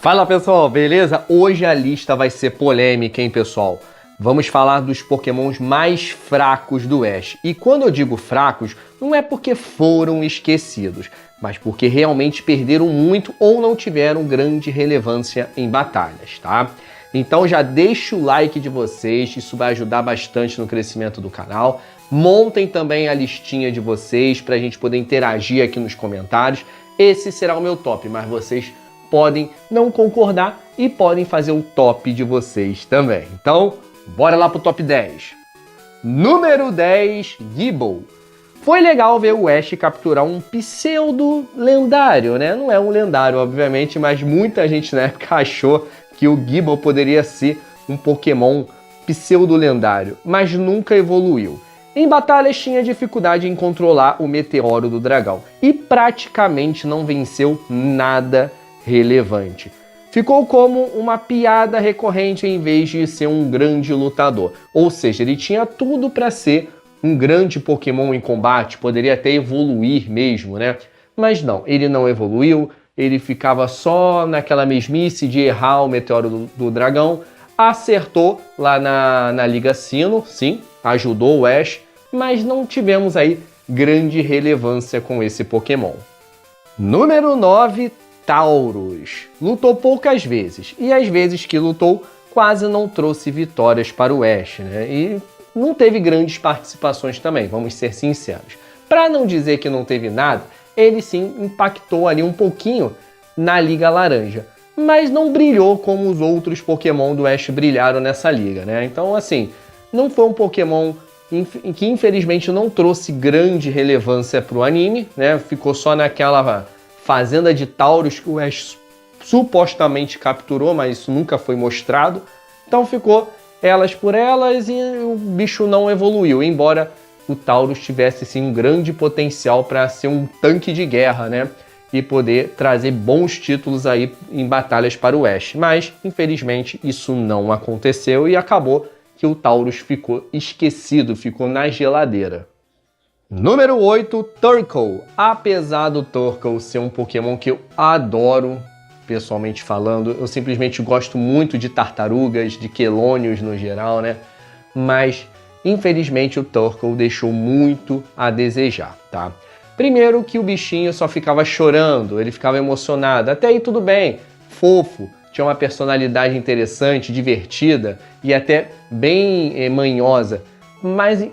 Fala pessoal, beleza? Hoje a lista vai ser polêmica, hein pessoal? Vamos falar dos pokémons mais fracos do Ash. E quando eu digo fracos, não é porque foram esquecidos, mas porque realmente perderam muito ou não tiveram grande relevância em batalhas, tá? Então já deixa o like de vocês, isso vai ajudar bastante no crescimento do canal. Montem também a listinha de vocês para a gente poder interagir aqui nos comentários. Esse será o meu top, mas vocês podem não concordar e podem fazer o top de vocês também. Então, bora lá pro top 10. Número 10, Gible. Foi legal ver o Ash capturar um pseudo lendário, né? Não é um lendário, obviamente, mas muita gente na época achou que o Gible poderia ser um Pokémon pseudo lendário, mas nunca evoluiu. Em batalhas tinha dificuldade em controlar o Meteoro do Dragão e praticamente não venceu nada relevante. Ficou como uma piada recorrente em vez de ser um grande lutador. Ou seja, ele tinha tudo para ser um grande Pokémon em combate, poderia até evoluir mesmo, né? Mas não, ele não evoluiu, ele ficava só naquela mesmice de errar o Meteoro do Dragão. Acertou lá na Liga Sinnoh, sim, ajudou o Ash, mas não tivemos aí grande relevância com esse Pokémon. Número 9, Tauros. Lutou poucas vezes, e as vezes que lutou quase não trouxe vitórias para o Ash, né? E não teve grandes participações também, vamos ser sinceros. Para não dizer que não teve nada, ele sim impactou ali um pouquinho na Liga Laranja, mas não brilhou como os outros Pokémon do Ash brilharam nessa liga, né? Então, assim, não foi um Pokémon que infelizmente não trouxe grande relevância para o anime, né? Ficou só naquela fazenda de Tauros que o Ash supostamente capturou, mas isso nunca foi mostrado. Então ficou elas por elas e o bicho não evoluiu, embora o Tauros tivesse sim um grande potencial para ser um tanque de guerra, né? E poder trazer bons títulos aí em batalhas para o Ash. Mas, infelizmente, isso não aconteceu e acabou que o Tauros ficou esquecido, ficou na geladeira. Número 8, Turtle. Apesar do Turtle ser um Pokémon que eu adoro, pessoalmente falando, eu simplesmente gosto muito de tartarugas, de quelônios no geral, né? Mas, infelizmente, o Turtle deixou muito a desejar, tá? Primeiro que o bichinho só ficava chorando, ele ficava emocionado. Até aí tudo bem, fofo, tinha uma personalidade interessante, divertida e até bem manhosa. Mas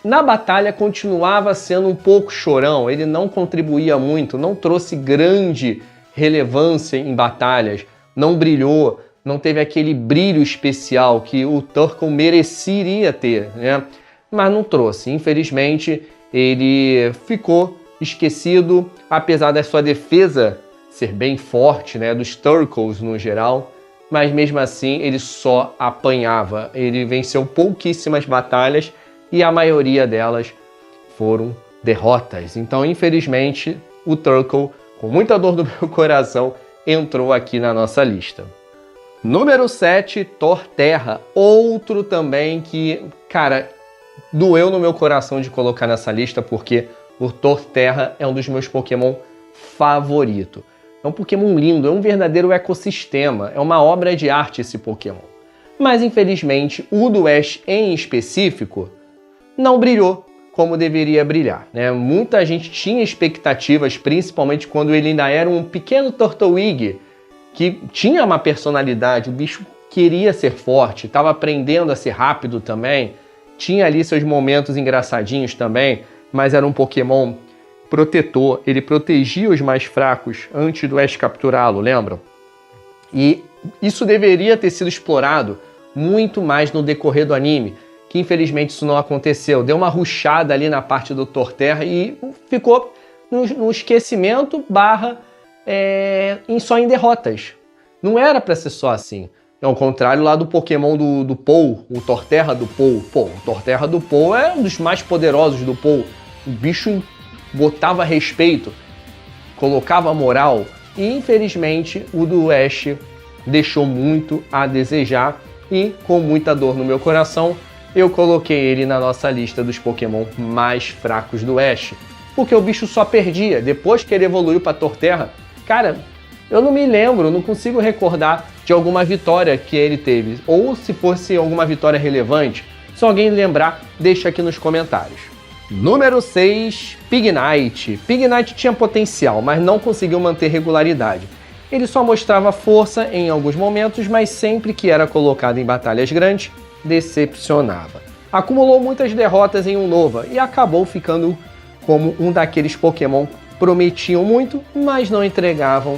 na batalha continuava sendo um pouco chorão, ele não contribuía muito, não trouxe grande relevância em batalhas, não brilhou, não teve aquele brilho especial que o Turtle mereceria ter, né? Mas não trouxe, infelizmente ele ficou esquecido, apesar da sua defesa ser bem forte, né, dos Turtles no geral, mas mesmo assim ele só apanhava, ele venceu pouquíssimas batalhas e a maioria delas foram derrotas. Então, infelizmente, o Turtle, com muita dor do meu coração, entrou aqui na nossa lista. Número 7, Torterra. Outro também que, cara, doeu no meu coração de colocar nessa lista, porque o Torterra é um dos meus Pokémon favoritos. É um Pokémon lindo, é um verdadeiro ecossistema, é uma obra de arte esse Pokémon. Mas, infelizmente, o do Ash em específico não brilhou como deveria brilhar, né? Muita gente tinha expectativas, principalmente quando ele ainda era um pequeno Turtwig, que tinha uma personalidade, o bicho queria ser forte, estava aprendendo a ser rápido também, tinha ali seus momentos engraçadinhos também, mas era um Pokémon protetor, ele protegia os mais fracos antes do Ash capturá-lo, lembram? E isso deveria ter sido explorado muito mais no decorrer do anime, que infelizmente isso não aconteceu. Deu uma rushada ali na parte do Torterra e ficou no esquecimento só em derrotas. Não era para ser só assim. Ao contrário lá do Pokémon do Pou, o Torterra do Pou. Pô, o Torterra do Pou é um dos mais poderosos do Pou. O bicho botava respeito, colocava moral. E infelizmente o do Ash deixou muito a desejar. E com muita dor no meu coração, eu coloquei ele na nossa lista dos Pokémon mais fracos do Ash. Porque o bicho só perdia. Depois que ele evoluiu para Torterra, cara, eu não me lembro, não consigo recordar de alguma vitória que ele teve. Ou se fosse alguma vitória relevante, se alguém lembrar, deixa aqui nos comentários. Número 6, Pignite. Pignite tinha potencial, mas não conseguiu manter regularidade. Ele só mostrava força em alguns momentos, mas sempre que era colocado em batalhas grandes, decepcionava. Acumulou muitas derrotas em Unova e acabou ficando como um daqueles Pokémon que prometiam muito, mas não entregavam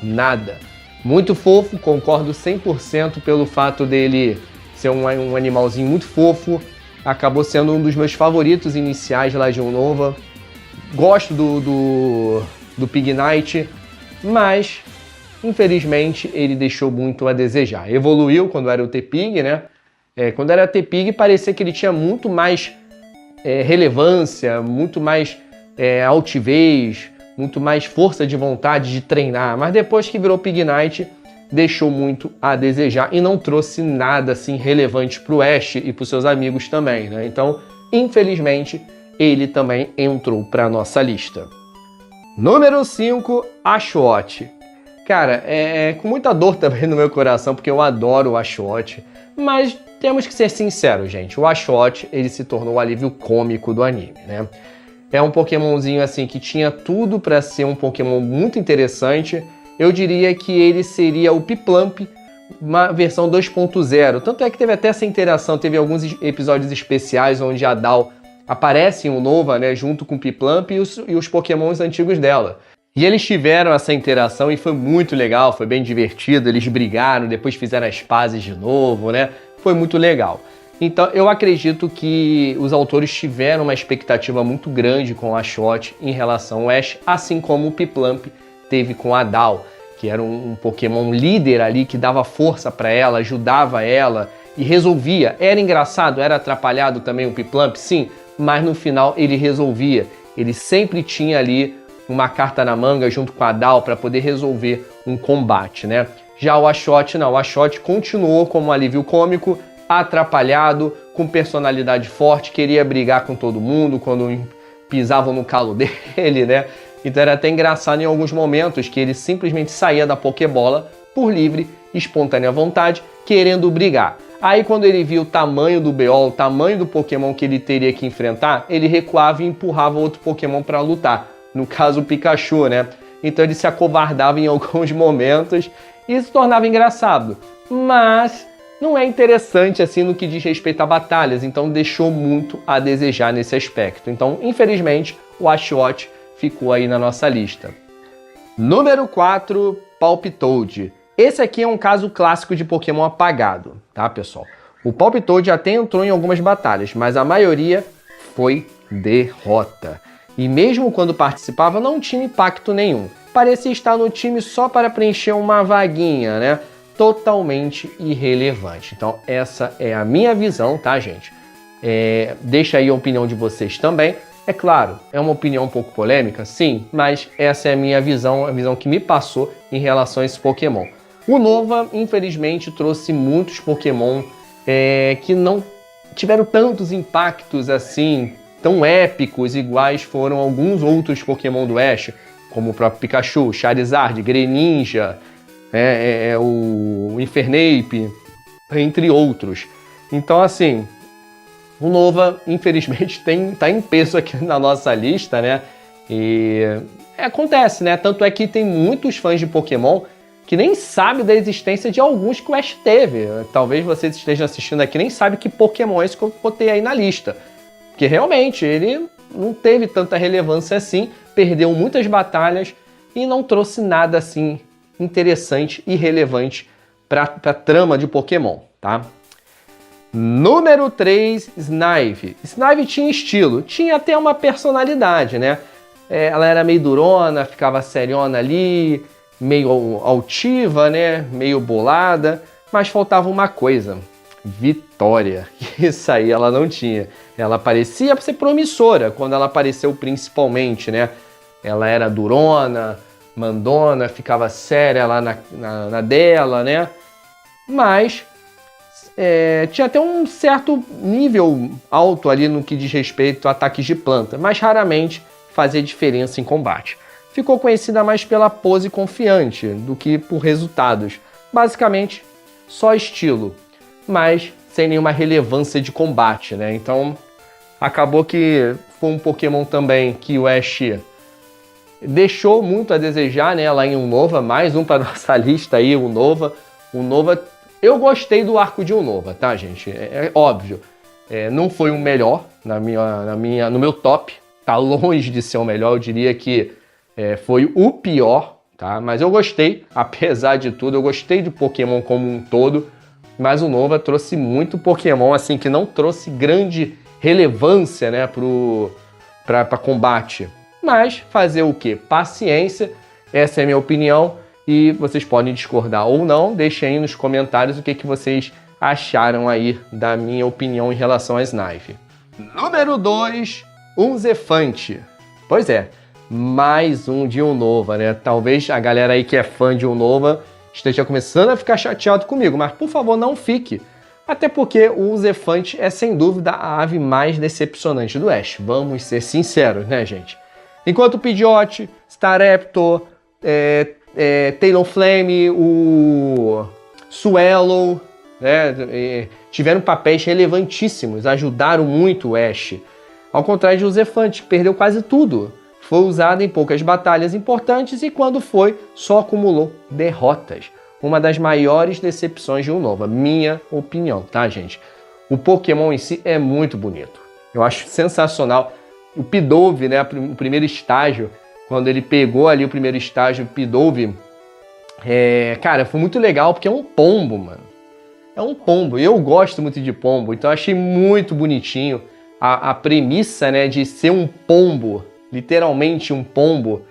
nada. Muito fofo, concordo 100% pelo fato dele ser um animalzinho muito fofo. Acabou sendo um dos meus favoritos iniciais lá de Unova. Gosto do Pignite, mas infelizmente ele deixou muito a desejar. Evoluiu quando era o T-Pig, né? Quando era T-Pig parecia que ele tinha muito mais relevância, muito mais altivez, muito mais força de vontade de treinar. Mas depois que virou Pignite, deixou muito a desejar e não trouxe nada assim relevante para o Ash e para os seus amigos também, né? Então, infelizmente, ele também entrou para a nossa lista. Número 5, Ashwat. Cara, com muita dor também no meu coração, porque eu adoro o Ashwat, mas temos que ser sinceros, gente. O Ashwat, ele se tornou o alívio cômico do anime, né? É um Pokémonzinho assim que tinha tudo para ser um Pokémon muito interessante. Eu diria que ele seria o Piplup, uma versão 2.0. Tanto é que teve até essa interação, teve alguns episódios especiais onde a Dal aparece em Unova, né, junto com o Piplup e os Pokémons antigos dela. E eles tiveram essa interação e foi muito legal, foi bem divertido. Eles brigaram, depois fizeram as pazes de novo, né? Foi muito legal. Então eu acredito que os autores tiveram uma expectativa muito grande com o Ashwat em relação ao Ash, assim como o Piplup teve com a Dal, que era um Pokémon líder ali, que dava força para ela, ajudava ela e resolvia. Era engraçado, era atrapalhado também o Piplup, sim, mas no final ele resolvia. Ele sempre tinha ali uma carta na manga junto com a Dal para poder resolver um combate, né? Já o Ashwat não, o Ashwat continuou como um alívio cômico, atrapalhado, com personalidade forte, queria brigar com todo mundo quando pisavam no calo dele, né? Então era até engraçado em alguns momentos que ele simplesmente saía da Pokébola por livre e espontânea vontade, querendo brigar. Aí quando ele viu o tamanho do BO, o tamanho do Pokémon que ele teria que enfrentar, ele recuava e empurrava outro Pokémon para lutar. No caso o Pikachu, né? Então ele se acovardava em alguns momentos e se tornava engraçado. Mas não é interessante assim no que diz respeito a batalhas, então deixou muito a desejar nesse aspecto. Então, infelizmente, o Ashwat ficou aí na nossa lista. Número 4, Palpitoad. Esse aqui é um caso clássico de Pokémon apagado, tá, pessoal? O Palpitoad até entrou em algumas batalhas, mas a maioria foi derrota. E mesmo quando participava, não tinha impacto nenhum. Parecia estar no time só para preencher uma vaguinha, né? Totalmente irrelevante. Então essa é a minha visão, tá, gente? Deixa aí a opinião de vocês também. É claro, é uma opinião um pouco polêmica, sim, mas essa é a minha visão, a visão que me passou em relação a esse Pokémon. O Unova, infelizmente, trouxe muitos Pokémon que não tiveram tantos impactos assim, tão épicos, iguais foram alguns outros Pokémon do Ash, como o próprio Pikachu, Charizard, Greninja, o Infernape, entre outros. Então, assim, o Unova, infelizmente, tá em peso aqui na nossa lista, né? E acontece, né? Tanto é que tem muitos fãs de Pokémon que nem sabem da existência de alguns que o Ash teve. Talvez você esteja assistindo aqui e nem sabe que Pokémon é esse que eu botei aí na lista. Porque realmente ele não teve tanta relevância assim, perdeu muitas batalhas e não trouxe nada assim interessante e relevante para a trama de Pokémon, tá? Número 3, Snivy. Snivy tinha estilo, tinha até uma personalidade, né? Ela era meio durona, ficava seriona ali, meio altiva, né? Meio bolada, mas faltava uma coisa: vitória. Isso aí ela não tinha. Ela parecia ser promissora quando ela apareceu principalmente, né? Ela era durona, mandona, ficava séria lá na dela, né? Mas tinha até um certo nível alto ali no que diz respeito a ataques de planta, mas raramente fazia diferença em combate. ficou conhecida mais pela pose confiante do que por resultados. Basicamente, só estilo, mas sem nenhuma relevância de combate, né? Então, acabou que foi um Pokémon também que o Ash deixou muito a desejar, né? Lá em Unova, mais um para nossa lista aí, Unova. Unova, eu gostei do arco de Unova, tá, gente? É óbvio. Não foi o melhor no meu top, tá longe de ser o melhor, eu diria que foi o pior, tá? Mas eu gostei, apesar de tudo, eu gostei de Pokémon como um todo, mas o Nova trouxe muito Pokémon, assim, que não trouxe grande relevância, né, para combate. Mas fazer o quê? Paciência, essa é a minha opinião, e vocês podem discordar ou não, deixem aí nos comentários o que vocês acharam aí da minha opinião em relação a Snipe. Número 2, Unzefante. Pois é, mais um de Unova, né? Talvez a galera aí que é fã de Unova esteja começando a ficar chateado comigo, mas por favor não fique. Até porque o Unzefante é sem dúvida a ave mais decepcionante do Ash. Vamos ser sinceros, né, gente? Enquanto o Pidgeot, Staraptor, Talonflame, o Swallow, né, tiveram papéis relevantíssimos, ajudaram muito o Ash. Ao contrário de Unzefante, que perdeu quase tudo. Foi usado em poucas batalhas importantes e quando foi, só acumulou derrotas. Uma das maiores decepções de Unova, minha opinião, tá, gente? O Pokémon em si é muito bonito. Eu acho sensacional. O Pidove, né, o primeiro estágio, quando ele pegou ali o primeiro estágio, o Pidove, cara, foi muito legal porque é um pombo, mano. É um pombo, e eu gosto muito de pombo, então eu achei muito bonitinho a premissa, né, de ser um pombo, literalmente um pombo,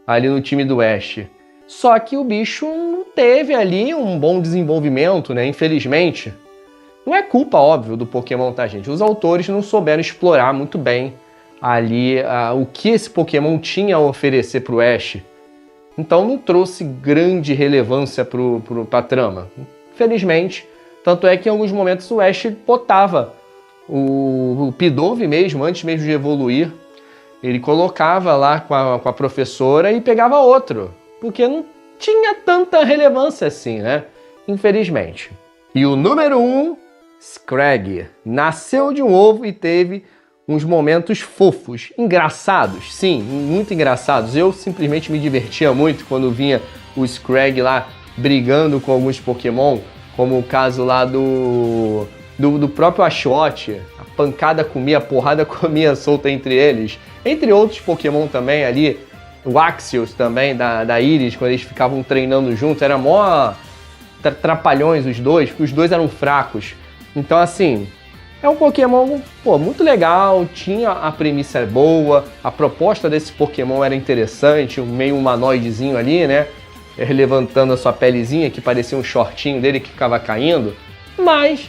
ali no time do Ash. Só que o bicho não teve ali um bom desenvolvimento, né, infelizmente. Não é culpa, óbvio, do Pokémon, tá, gente? Os autores não souberam explorar muito bem ali o que esse Pokémon tinha a oferecer pro Ash. Então não trouxe grande relevância pra trama. Infelizmente. Tanto é que em alguns momentos o Ash botava o Pidove mesmo, antes mesmo de evoluir, ele colocava lá com a professora e pegava outro, porque não tinha tanta relevância assim, né? Infelizmente. E o número 1, Scraggy, nasceu de um ovo e teve uns momentos fofos, engraçados, sim, muito engraçados. Eu simplesmente me divertia muito quando vinha o Scraggy lá brigando com alguns Pokémon, como o caso lá do próprio Ashwat, a pancada comia, a porrada comia solta entre eles. Entre outros Pokémon também ali, o Axios também, da Iris, quando eles ficavam treinando juntos, era mó trapalhões os dois, porque os dois eram fracos. Então assim, é um Pokémon, pô, muito legal, tinha a premissa boa, a proposta desse Pokémon era interessante, meio humanoidezinho ali, né? Levantando a sua pelezinha, que parecia um shortinho dele que ficava caindo, mas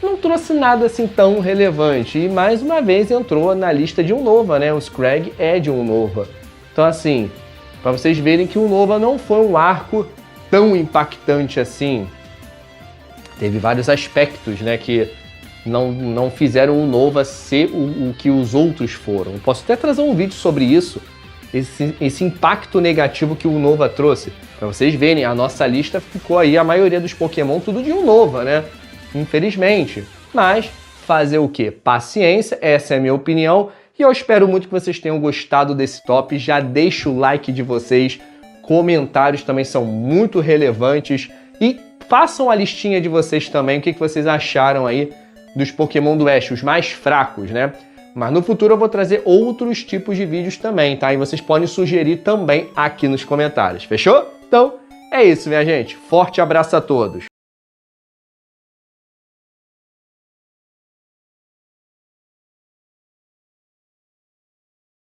não trouxe nada assim tão relevante. E mais uma vez entrou na lista de Unova, né? O Scraggy é de Unova. Então assim, para vocês verem que o Unova não foi um arco tão impactante assim. Teve vários aspectos, né, que não fizeram o Unova ser o que os outros foram. Posso até trazer um vídeo sobre isso, esse impacto negativo que o Unova trouxe. Para vocês verem, a nossa lista ficou aí, a maioria dos Pokémon, tudo de Unova, né? Infelizmente. Mas fazer o quê? Paciência, essa é a minha opinião. E eu espero muito que vocês tenham gostado desse top. Já deixa o like de vocês. Comentários também são muito relevantes. E façam a listinha de vocês também. O que vocês acharam aí dos Pokémon do Ash, os mais fracos, né? Mas no futuro eu vou trazer outros tipos de vídeos também, tá? E vocês podem sugerir também aqui nos comentários, fechou? Então, é isso, minha gente. Forte abraço a todos!